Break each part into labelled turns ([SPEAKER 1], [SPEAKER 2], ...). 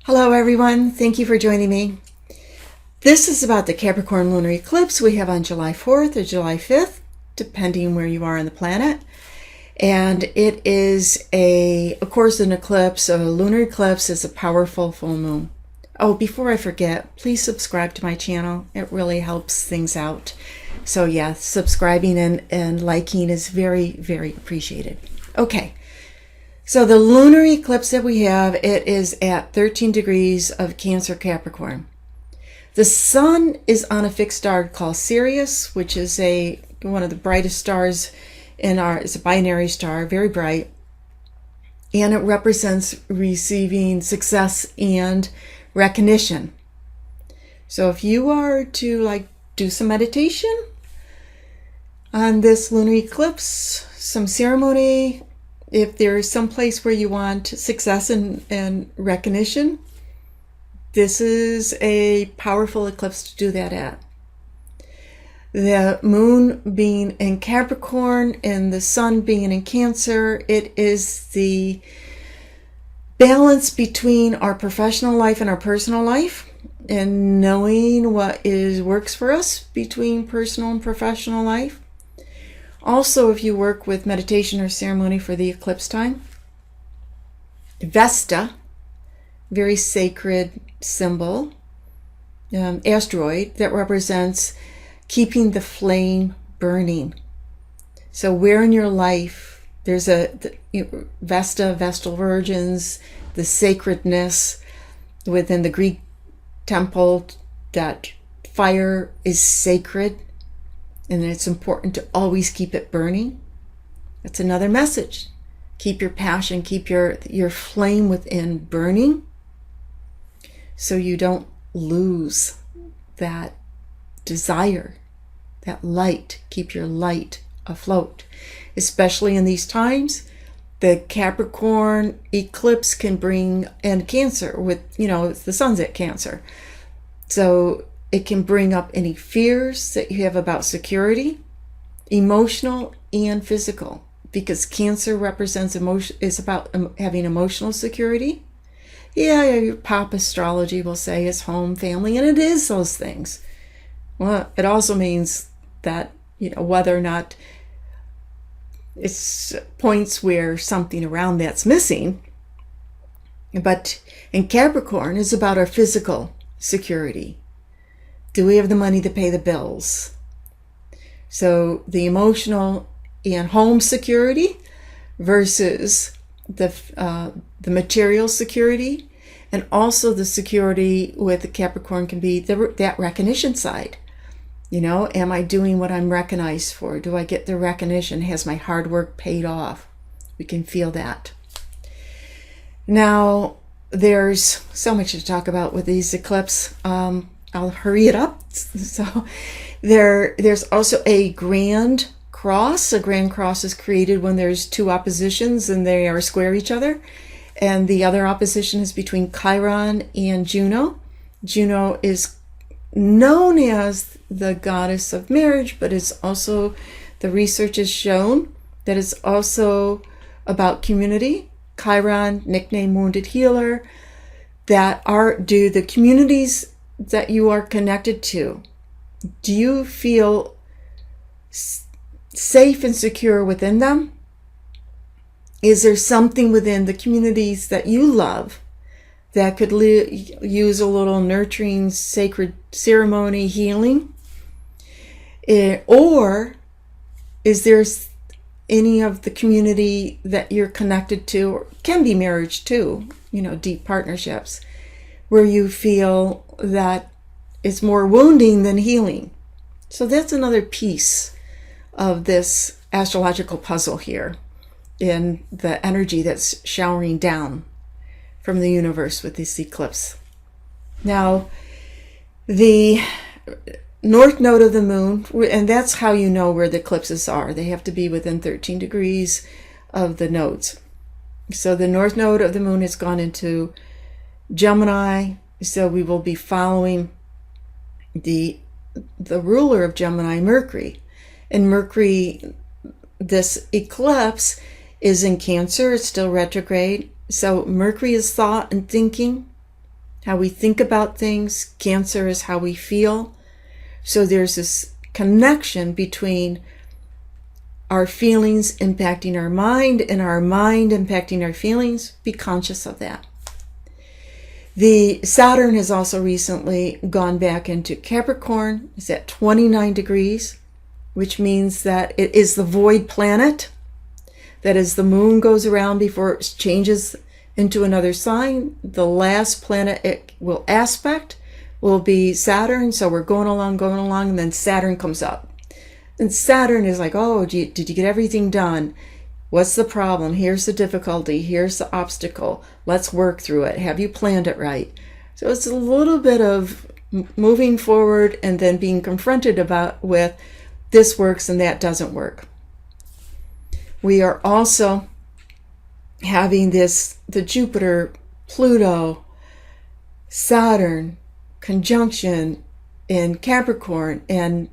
[SPEAKER 1] Hello everyone, thank you for joining me. This is about the Capricorn lunar eclipse we have on July 4th or July 5th, depending where you are on the planet. And it is of course, an eclipse. A lunar eclipse is a powerful full moon. Oh, before I forget, please subscribe to my channel. It really helps things out. So yeah, subscribing and liking is very, very appreciated. Okay. So the lunar eclipse that we have, it is at 13 degrees of Cancer Capricorn. The sun is on a fixed star called Sirius, which is one of the brightest stars it's a binary star, very bright. And it represents receiving success and recognition. So if you are to do some meditation on this lunar eclipse, some ceremony, if there's some place where you want success and recognition, this is a powerful eclipse to do that at. The moon being in Capricorn and the sun being in Cancer, it is the balance between our professional life and our personal life, and knowing what works for us between personal and professional life. Also, if you work with meditation or ceremony for the eclipse time, Vesta, very sacred symbol, asteroid that represents keeping the flame burning. So where in your life there's Vesta, Vestal Virgins, the sacredness within the Greek temple, that fire is sacred. And it's important to always keep it burning. That's another message. Keep your passion, keep your flame within burning, so you don't lose that desire, that light. Keep your light afloat. Especially in these times, the Capricorn eclipse can bring, and Cancer the sun's at Cancer. So it can bring up any fears that you have about security, emotional and physical, because Cancer represents is about having emotional security. Yeah, your pop astrology will say it's home, family, and it is those things. Well, it also means that, whether or not it's points where something around that's missing. But in Capricorn, it's about our physical security. Do we have the money to pay the bills? So the emotional and home security versus the material security, and also the security with the Capricorn can be that recognition side. Am I doing what I'm recognized for? Do I get the recognition? Has my hard work paid off? We can feel that. Now, there's so much to talk about with these eclipses. I'll hurry it up. So there's also a grand cross. A grand cross is created when there's two oppositions and they are square each other. And the other opposition is between Chiron and Juno. Juno is known as the goddess of marriage, but it's also, the research has shown that it's also about community. Chiron, nicknamed Wounded Healer, do the communities that you are connected to, do you feel safe and secure within them? Is there something within the communities that you love that could use a little nurturing, sacred ceremony, healing? Or is there any of the community that you're connected to, or can be marriage too, deep partnerships, where you feel that it's more wounding than healing? So that's another piece of this astrological puzzle here, in the energy that's showering down from the universe with this eclipse. Now, the north node of the moon, and that's how you know where the eclipses are. They have to be within 13 degrees of the nodes. So the north node of the moon has gone into Gemini. So we will be following the ruler of Gemini, Mercury. And Mercury, this eclipse is in Cancer. It's still retrograde. So Mercury is thought and thinking. how we think about things. Cancer is how we feel. So there's this connection between our feelings impacting our mind and our mind impacting our feelings. Be conscious of that. The Saturn has also recently gone back into Capricorn. It's at 29 degrees, which means that it is the void planet. That as the moon goes around before it changes into another sign, the last planet it will aspect will be Saturn. So we're going along, and then Saturn comes up. And Saturn is like, oh, did you get everything done? What's the problem? Here's the difficulty. Here's the obstacle. Let's work through it. Have you planned it right? So it's a little bit of moving forward and then being confronted with this works and that doesn't work. We are also having the Jupiter, Pluto, Saturn conjunction in Capricorn, and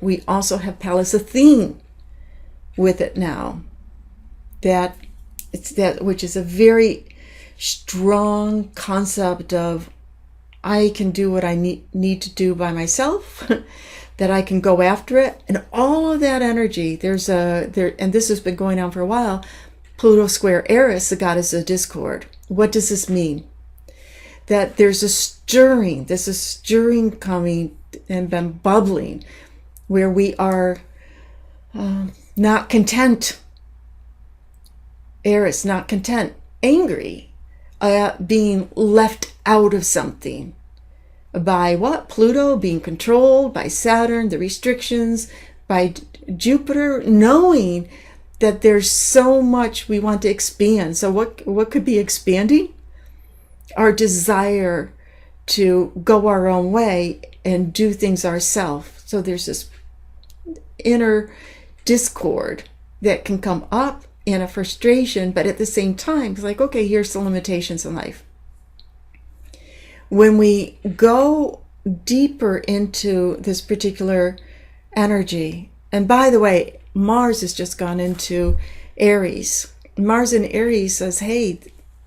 [SPEAKER 1] we also have Pallas Athene with it now. Which is a very strong concept of I can do what I need to do by myself, that I can go after it, and all of that energy. And this has been going on for a while. Pluto square Aries, the goddess of discord. What does this mean? That there's a stirring coming and been bubbling, where we are not content. Aries, not content, angry, being left out of something. By what? Pluto being controlled, by Saturn, the restrictions, by Jupiter, knowing that there's so much we want to expand. So what could be expanding? Our desire to go our own way and do things ourselves. So there's this inner discord that can come up, and a frustration, but at the same time, it's like, okay, here's the limitations in life. When we go deeper into this particular energy, and by the way, Mars has just gone into Aries. Mars in Aries says, hey,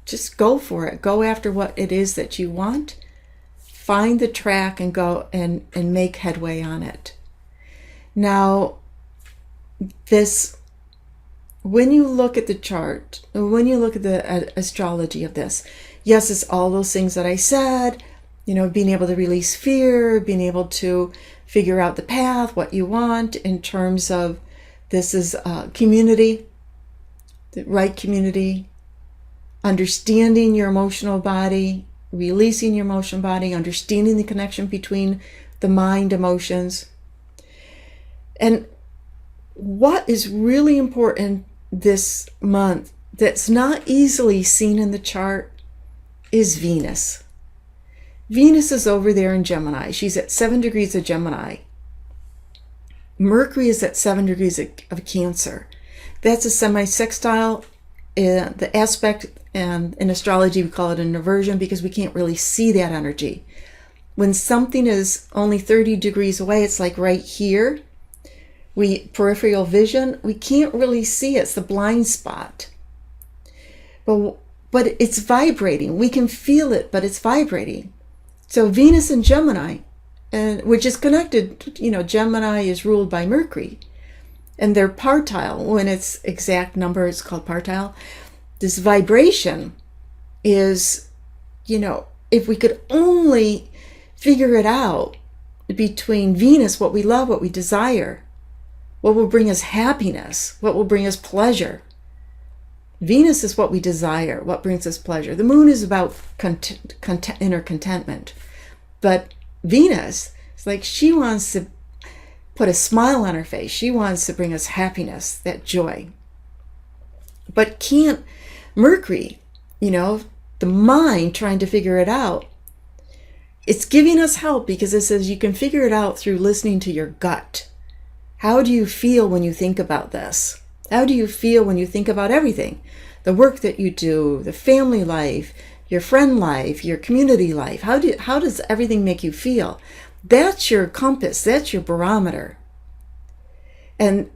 [SPEAKER 1] just go for it. Go after what it is that you want. Find the track and go and make headway on it. Now, when you look at the chart, when you look at the astrology of this, yes, it's all those things that I said, being able to release fear, being able to figure out the path, what you want in terms of this is community, the right community, understanding your emotional body, releasing your emotional body, understanding the connection between the mind, emotions. And what is really important this month that's not easily seen in the chart is Venus. Venus is over there in Gemini. She's at 7 degrees of Gemini. Mercury is at 7 degrees of Cancer. That's a semi-sextile. The aspect, and in astrology we call it an inversion because we can't really see that energy. When something is only 30 degrees away, it's like right here. Peripheral vision, we can't really see it. It's the blind spot. But it's vibrating. We can feel it, but it's vibrating. So Venus and Gemini, which is connected, Gemini is ruled by Mercury. And they're partile. When it's exact number, it's called partile. This vibration is, if we could only figure it out between Venus, what we love, what we desire, what will bring us happiness, what will bring us pleasure. Venus is what we desire, what brings us pleasure. The moon is about inner contentment. But Venus, it's like she wants to put a smile on her face. She wants to bring us happiness, that joy. But can't Mercury, the mind trying to figure it out, it's giving us help because it says you can figure it out through listening to your gut. How do you feel when you think about this? How do you feel when you think about everything? The work that you do, the family life, your friend life, your community life. How does everything make you feel? That's your compass. That's your barometer. And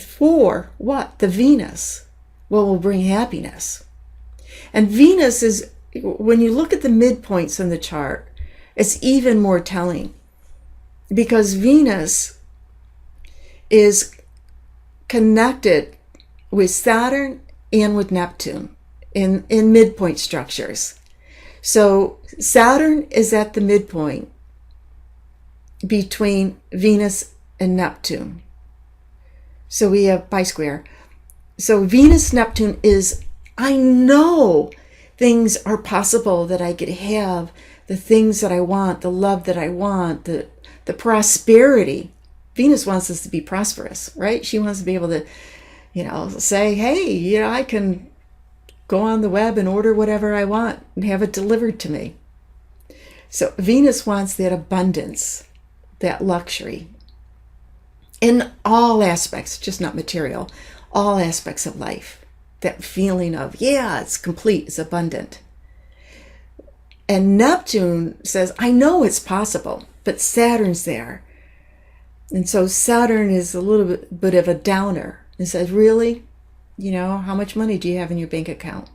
[SPEAKER 1] for what? The Venus. What will bring happiness? And Venus is when you look at the midpoints in the chart, it's even more telling, because Venus is connected with Saturn and with Neptune in midpoint structures. So Saturn is at the midpoint between Venus and Neptune. So we have pi square. So Venus Neptune is, I know things are possible, that I could have the things that I want, the love that I want, the prosperity. Venus wants us to be prosperous, right? She wants to be able to, say, hey, I can go on the web and order whatever I want and have it delivered to me. So Venus wants that abundance, that luxury in all aspects, just not material, all aspects of life. That feeling of, yeah, it's complete, it's abundant. And Neptune says, I know it's possible, but Saturn's there. And so Saturn is a little bit of a downer. It says, really? How much money do you have in your bank account?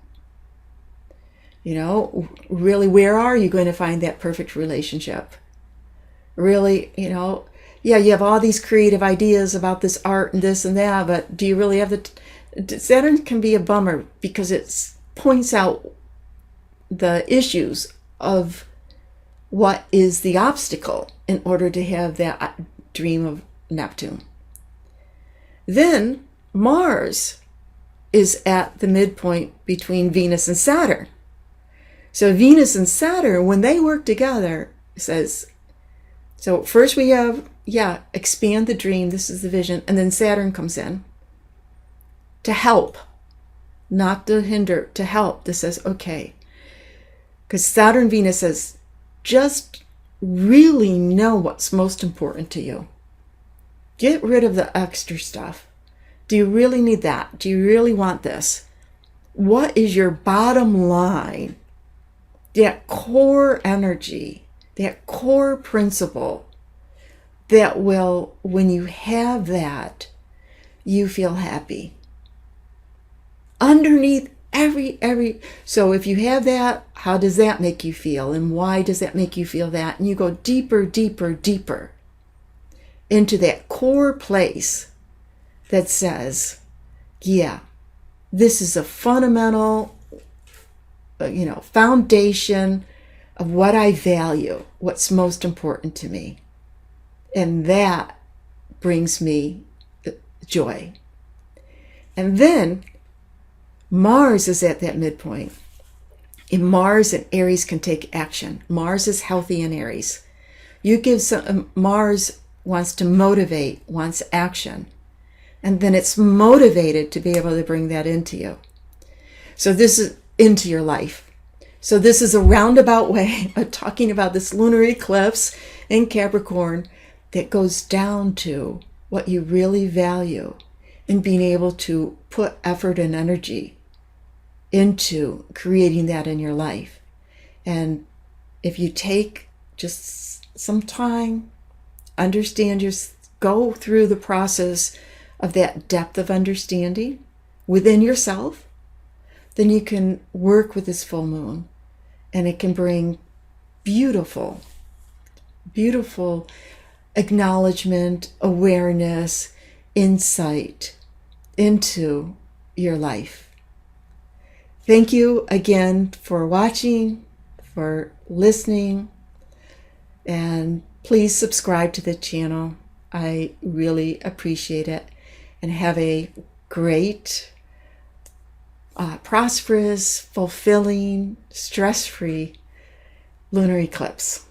[SPEAKER 1] Really, where are you going to find that perfect relationship? Really, yeah, you have all these creative ideas about this art and this and that, but do you really have Saturn can be a bummer, because it points out the issues of what is the obstacle in order to have that dream of Neptune. Then Mars is at the midpoint between Venus and Saturn. So Venus and Saturn, when they work together, says, so first we have, expand the dream, this is the vision, and then Saturn comes in to help, not to hinder, to help. This says, okay, because Saturn, Venus says, just really know what's most important to you. Get rid of the extra stuff. Do you really need that? Do you really want this? What is your bottom line? That core energy, that core principle that will, when you have that, you feel happy. Underneath so if you have that, how does that make you feel? And why does that make you feel that? And you go deeper, deeper, deeper into that core place that says, yeah, this is a fundamental, foundation of what I value, what's most important to me. And that brings me joy. And then Mars is at that midpoint. And Mars and Aries can take action. Mars is healthy in Aries. Mars wants to motivate, wants action. And then it's motivated to be able to bring that into you. So this is into your life. So this is a roundabout way of talking about this lunar eclipse in Capricorn that goes down to what you really value and being able to put effort and energy into creating that in your life. And if you take just some time, go through the process of that depth of understanding within yourself, then you can work with this full moon, and it can bring beautiful, beautiful acknowledgement, awareness, insight into your life. Thank you again for watching, for listening, and please subscribe to the channel. I really appreciate it. And have a great, prosperous, fulfilling, stress-free lunar eclipse.